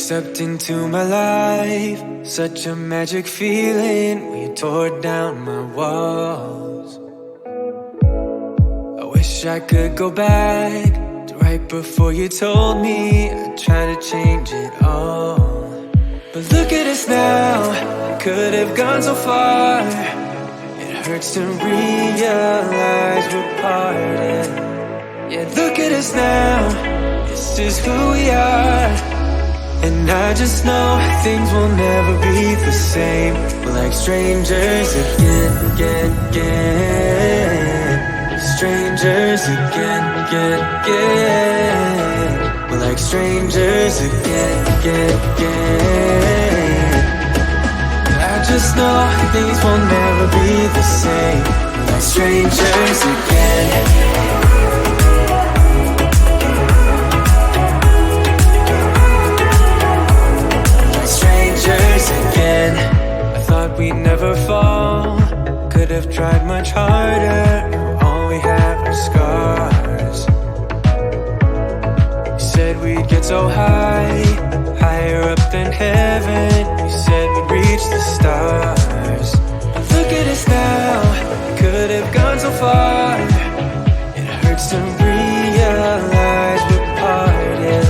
stepped into my life, such a magic feeling when you tore down my walls. I wish I could go back to right before you told me I'd try to change it all. But look at us now, we could have gone so far. It hurts to realize we're parted. Yeah, look at us now, this is who we are. And I just know things will never be the same. We're like strangers again. Strangers again. We're like strangers again. I just know things will never be the same. We're like strangers again. Again, I thought we'd never fall. Could have tried much harder. Now all we have are scars. You said we'd get so high, higher up than heaven. You said we'd reach the stars. But look at us now, could have gone so far. It hurts to realize we're parted.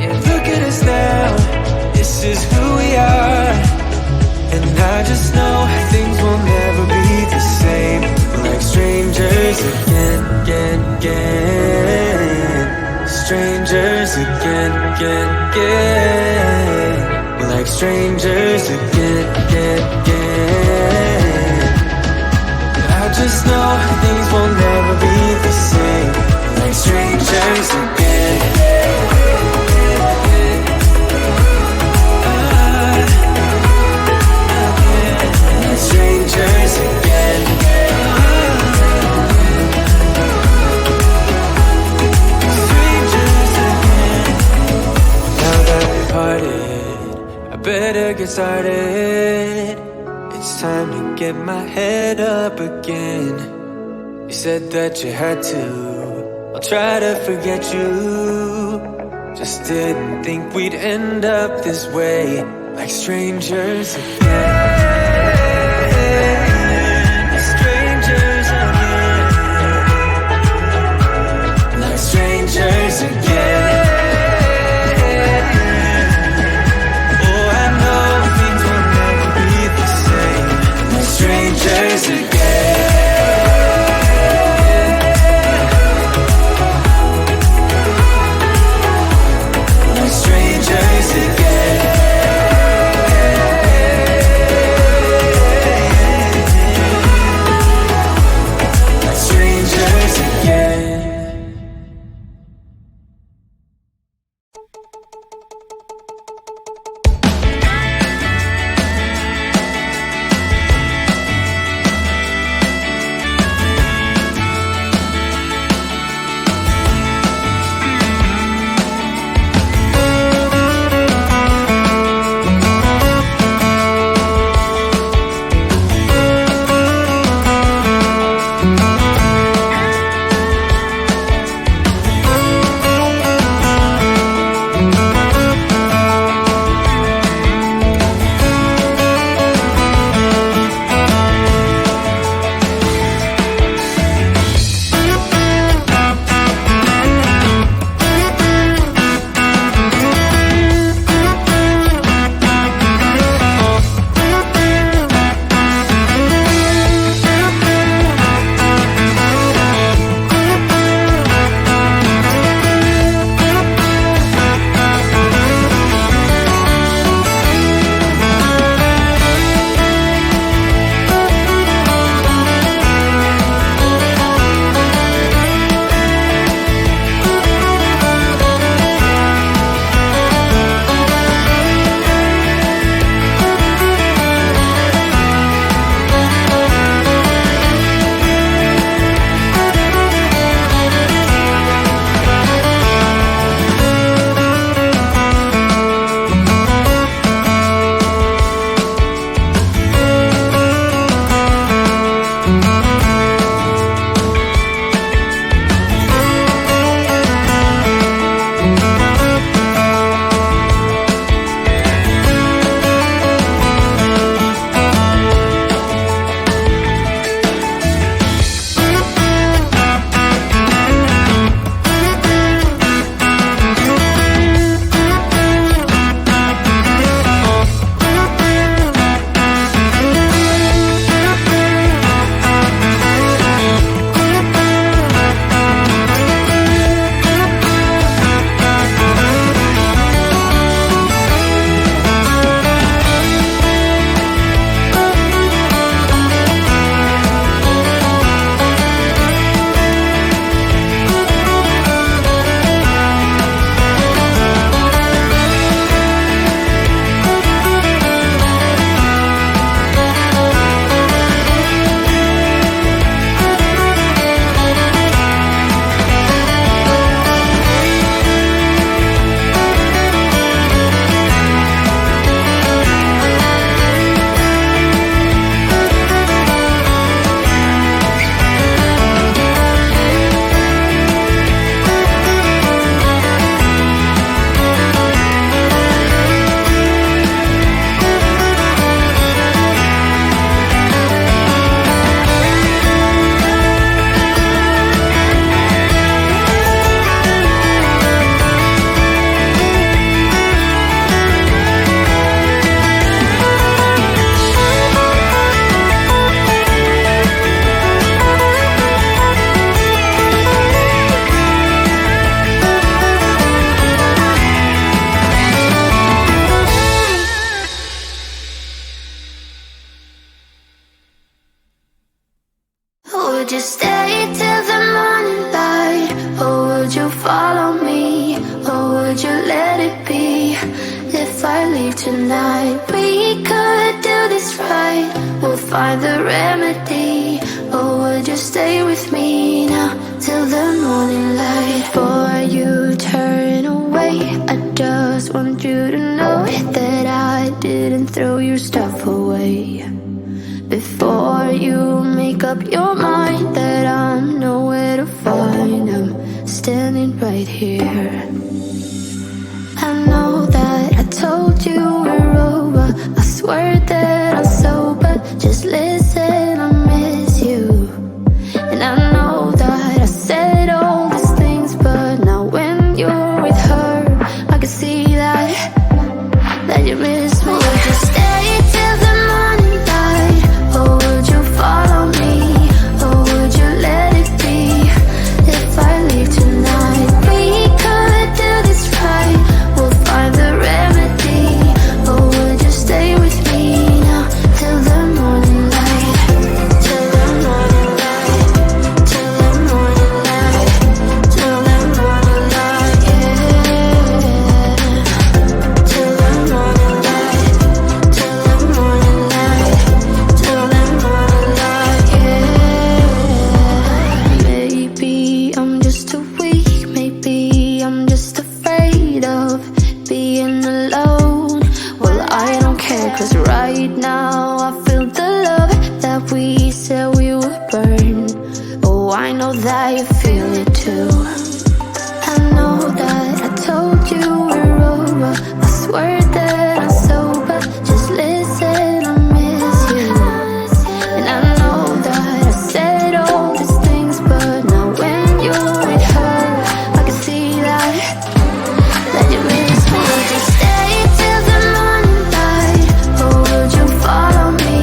Yeah, look at us now, this is who we are. And I just know things will never be the same. We're like strangers again. Strangers again. We're like strangers again. I just know things will never be the same. We're like strangers again. Strangers again. Strangers again. Now that we've parted, I better get started. It's time to get my head up again. You said that you had to, I'll try to forget you. Just didn't think we'd end up this way, like strangers again. Strangers again. Oh, I know things will never be the same. We're strangers again. We're strangers again. follow me, or would you let it be? If I leave tonight, we could do this right. We'll find the remedy. Or would you stay with me now till the morning light? Before you turn away, I just want you to know that I didn't throw your stuff away. Before you make up your mind that I'm nowhere to find, I'm standing right here. I know that I told you we're over, I swear that I'm sober. Just listen, I miss you. And I know that I said all these things, but now when you're with her, I can see that you miss me. Would you stay till the morning light, or would you follow me, or would you let it be? If I leave tonight, we could do this right. We'll find the remedy. Or would you stay with me now till the morning light? Till the morning light. Till the morning light. Till the morning light, yeah. Till the morning light. Till the morning light. Till the morning light, yeah. Maybe I'm just too weak. Maybe I'm just afraid of being alone. Well, I don't care, 'cause right now I feel the love that we said we would burn. Oh, I know that you feel it too. I know that I told you we're over, I swear that I'm sober. Just listen, I miss you. And I know that I said all these things, but now when you're with her, I can see that you miss me. Would you stay till the morning light, or would you follow me,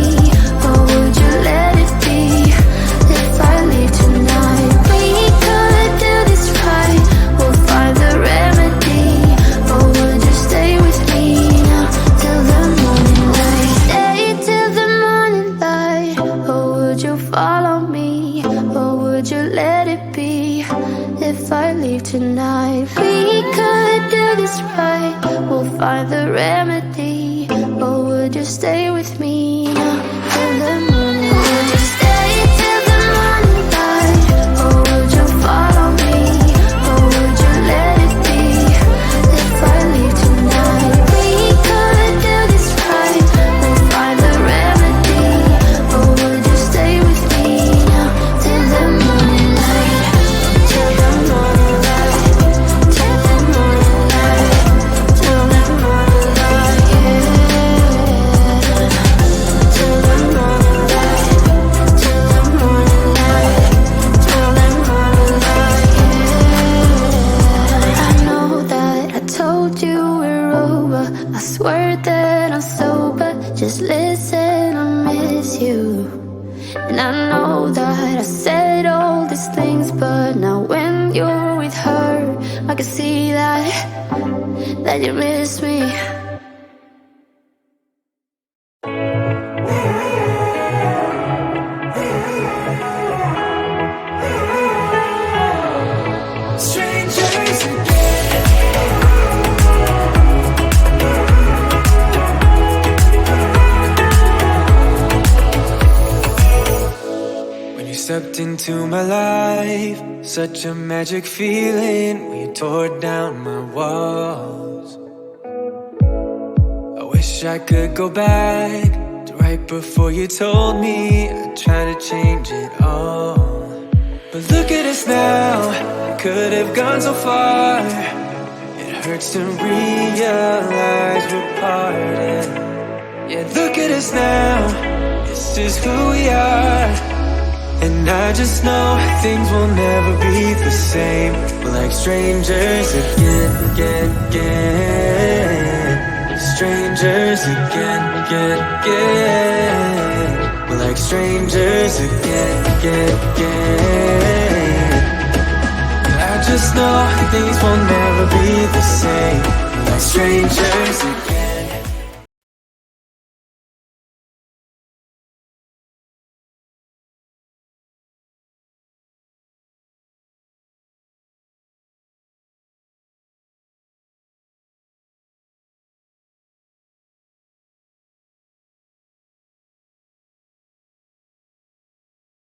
or would you let it be? If I leave tonight, we could do this right. We'll find the remedy. Or would you stay with me now till the morning light? Stay till the morning light. Or would you follow me, or would you let it be? If I leave tonight, we could do this right. We'll find the remedy. Or would you stay with me now till the morning light? Would you stay till the morning light, or would you follow me, or would you let it be? If I leave tonight, we could do this right. We'll find the remedy. Or would you stay with me now till the morning light? Till the morning light. Till the morning light. Till the morning light, yeah. Till the morning light. Till the morning light. Till the morning light, yeah. I know that I told you we're over, I swear that I'm sober. Just listen, I miss you. And I know that I said all these things, but now when you're with her, I can see that you miss me. Strangers again. When you stepped into my life, such a magic feeling when you tore down my walls. I wish I could go back to right before you told me I'd try to change it all. But look at us now, could have gone so far. It hurts to realize we're parted. Yeah, look at us now, this is who we are. And I just know things will never be the same. We're like strangers again, again, again. Strangers again, again, again. We're like strangers again, again, again. I just know things will never be the same. We're like strangers again.